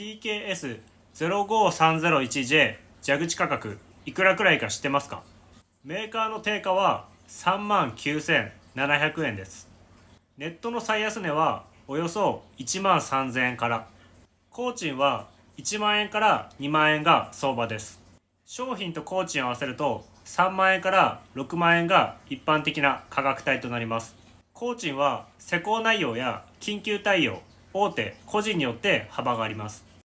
TKS05301J 蛇口価格いくらくらいか知ってますか？メーカーの定価は39,700円です。ネットの最安値はおよそ1万3000円から。工賃は1万円から2万円が相場です。商品と工賃を合わせると3万円から6万円が一般的な価格帯となります。工賃は施工内容や緊急対応、大手、個人によって幅があります。